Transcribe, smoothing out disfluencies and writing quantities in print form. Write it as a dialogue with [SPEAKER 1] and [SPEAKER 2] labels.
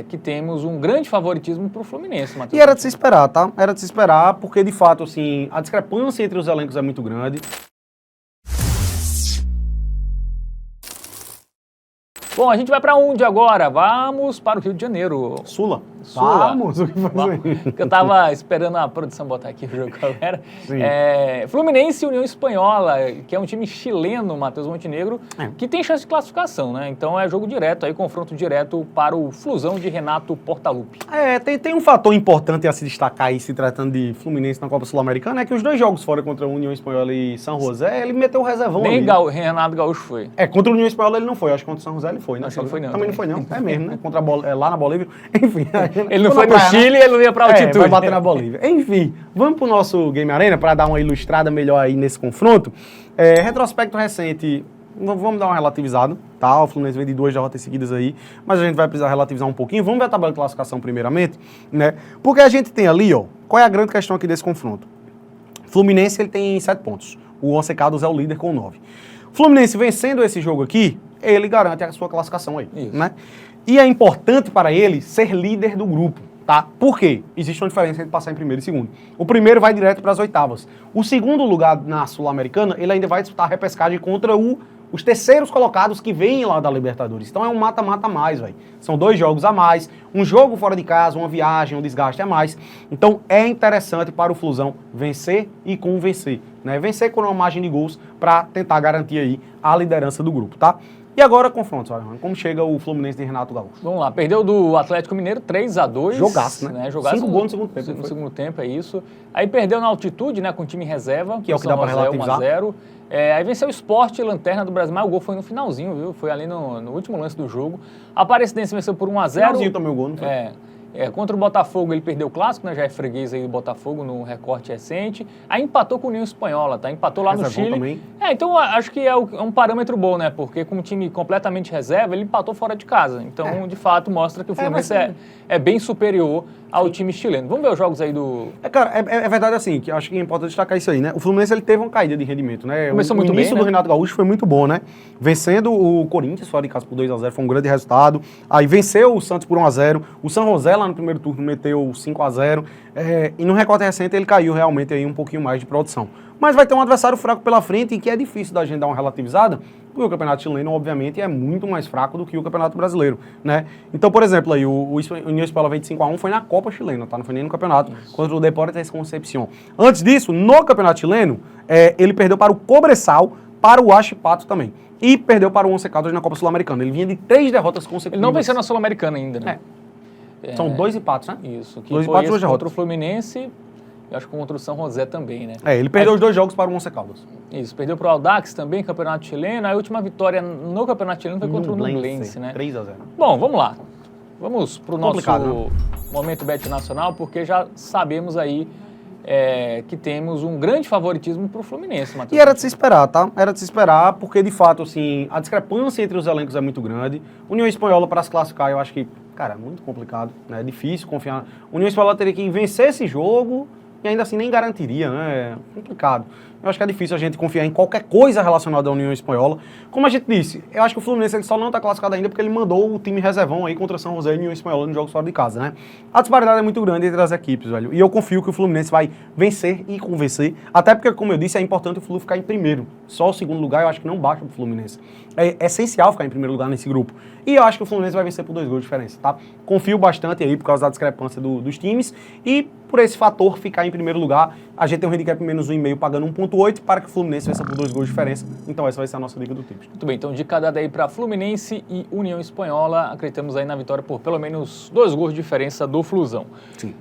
[SPEAKER 1] Que temos um grande favoritismo para o Fluminense, Matheus.
[SPEAKER 2] E era de se esperar, tá? Era de se esperar, porque de fato, assim, a discrepância entre os elencos é muito grande.
[SPEAKER 1] Bom, a gente vai para onde agora? Vamos para o Rio de Janeiro.
[SPEAKER 2] Sula.
[SPEAKER 1] Sula.
[SPEAKER 2] Vamos, o que faz aí?
[SPEAKER 1] Eu tava esperando a produção botar aqui o jogo, galera. Fluminense e União Espanhola, que é um time chileno, Matheus Montenegro, que tem chance de classificação, né? Então é jogo direto, aí confronto direto para o Flusão de Renato Portaluppi.
[SPEAKER 2] Tem um fator importante a se destacar aí, se tratando de Fluminense na Copa Sul-Americana, é que os dois jogos fora contra a União Espanhola e São José, ele meteu o reservão
[SPEAKER 1] Nem
[SPEAKER 2] ali.
[SPEAKER 1] Renato Gaúcho foi.
[SPEAKER 2] Contra a União Espanhola ele não foi, acho que contra o São José ele foi, né?
[SPEAKER 1] Acho que ele foi não.
[SPEAKER 2] Também não foi não, é mesmo, né? Contra lá na Bolívia, enfim.
[SPEAKER 1] Ele não foi no Chile, ele não ia pra altitude.
[SPEAKER 2] Vai bater na Bolívia. Enfim, vamos pro nosso Game Arena para dar uma ilustrada melhor aí nesse confronto. Retrospecto recente, vamos dar uma relativizada, tá? O Fluminense vem de 2 derrotas seguidas aí, mas a gente vai precisar relativizar um pouquinho. Vamos ver a tabela de classificação primeiramente, né? Porque a gente tem ali, ó, qual é a grande questão aqui desse confronto? Fluminense, ele tem 7 pontos. O Once Caldas é o líder com 9. Fluminense vencendo esse jogo aqui, ele garante a sua classificação aí, né? E é importante para ele ser líder do grupo, tá? Por quê? Existe uma diferença entre passar em primeiro e segundo. O primeiro vai direto para as oitavas. O segundo lugar na Sul-Americana, ele ainda vai disputar a repescagem contra os terceiros colocados que vêm lá da Libertadores. Então é um mata-mata a mais, velho. São 2 jogos a mais, um jogo fora de casa, uma viagem, um desgaste a mais. Então é interessante para o Flusão vencer e convencer, né? Vencer com uma margem de gols para tentar garantir aí a liderança do grupo, tá? E agora, confrontos, como chega o Fluminense de Renato Gaúcho?
[SPEAKER 1] Vamos lá, perdeu do Atlético Mineiro 3-2.
[SPEAKER 2] Jogaço, né?
[SPEAKER 1] Jogaço
[SPEAKER 2] 5 gols no segundo tempo.
[SPEAKER 1] No segundo tempo, é isso. Aí perdeu na altitude, né, com o time reserva.
[SPEAKER 2] Que é o que dá para relativizar.
[SPEAKER 1] 1-0. Aí venceu o Sport, Lanterna do Brasil, mas o gol foi no finalzinho, viu? Foi ali no último lance do jogo. A Aparecidense venceu por 1-0.
[SPEAKER 2] Finalzinho também o gol, não foi?
[SPEAKER 1] Contra o Botafogo ele perdeu o clássico, né? Já é freguês aí do Botafogo no recorte recente. Aí empatou com o União Espanhola, tá? Empatou lá no Chile. Também. Então acho que é um parâmetro bom, né? Porque com um time completamente reserva, ele empatou fora de casa. Então, de fato, mostra que o Fluminense é bem superior ao time chileno. Vamos ver os jogos aí do...
[SPEAKER 2] Cara, é verdade assim, que acho que é importante destacar isso aí, né? O Fluminense, ele teve uma caída de rendimento, né?
[SPEAKER 1] Começou muito bem,
[SPEAKER 2] O início
[SPEAKER 1] do
[SPEAKER 2] Renato Gaúcho foi muito bom, né? Vencendo o Corinthians fora de casa por 2-0, foi um grande resultado. Aí venceu o Santos por 1-0. O São José lá no primeiro turno meteu 5-0. E no recorte recente ele caiu realmente aí um pouquinho mais de produção. Mas vai ter um adversário fraco pela frente e que é difícil da gente dar uma relativizada, porque o campeonato chileno, obviamente, é muito mais fraco do que o campeonato brasileiro, né? Então, por exemplo, aí, o União Espanhola veio de 5-1 foi na Copa chilena, tá? Não foi nem no campeonato, contra o Deportes Concepción. Antes disso, no campeonato chileno, ele perdeu para o Cobresal, para o Huachipato também. E perdeu para o Once Caldas na Copa Sul-Americana. Ele vinha de 3 derrotas consecutivas.
[SPEAKER 1] Ele não venceu na Sul-Americana ainda, né?
[SPEAKER 2] São 2 empates, né?
[SPEAKER 1] Isso. Que
[SPEAKER 2] 2
[SPEAKER 1] foi
[SPEAKER 2] empates, 2 derrotas.
[SPEAKER 1] Contra o Fluminense, e acho que contra o São José também, né?
[SPEAKER 2] Ele perdeu os 2 jogos para o Once Caldas.
[SPEAKER 1] Isso, perdeu para o Audax também, campeonato chileno. A última vitória no campeonato chileno foi contra o Nublense, né?
[SPEAKER 2] 3-0.
[SPEAKER 1] Bom, vamos lá. Vamos para o nosso
[SPEAKER 2] né?
[SPEAKER 1] momento Bet Nacional, porque já sabemos aí que temos um grande favoritismo para o Fluminense, Matheus.
[SPEAKER 2] E era de se esperar, tá? Era de se esperar, porque de fato, assim, a discrepância entre os elencos é muito grande. União Espanhola, para se classificar, eu acho que, cara, é muito complicado, né? É difícil confiar. União Espanhola teria que vencer esse jogo e ainda assim nem garantiria, né? É complicado. Eu acho que é difícil a gente confiar em qualquer coisa relacionada à União Espanhola. Como a gente disse, eu acho que o Fluminense ele só não está classificado ainda porque ele mandou o time reservão aí contra São José e União Espanhola nos jogos fora de casa, né? A disparidade é muito grande entre as equipes, velho. E eu confio que o Fluminense vai vencer e convencer. Até porque, como eu disse, é importante o Flu ficar em primeiro. Só o segundo lugar eu acho que não baixa pro Fluminense. É essencial ficar em primeiro lugar nesse grupo. E eu acho que o Fluminense vai vencer por 2 gols de diferença, tá? Confio bastante aí por causa da discrepância dos times e por esse fator ficar em primeiro lugar. A gente tem um handicap menos 1,5 pagando 1,8 para que o Fluminense vença por 2 gols de diferença. Então essa vai ser a nossa dica do Tips.
[SPEAKER 1] Muito bem, então dica dada aí para Fluminense e União Espanhola. Acreditamos aí na vitória por pelo menos 2 gols de diferença do Flusão.
[SPEAKER 2] Sim.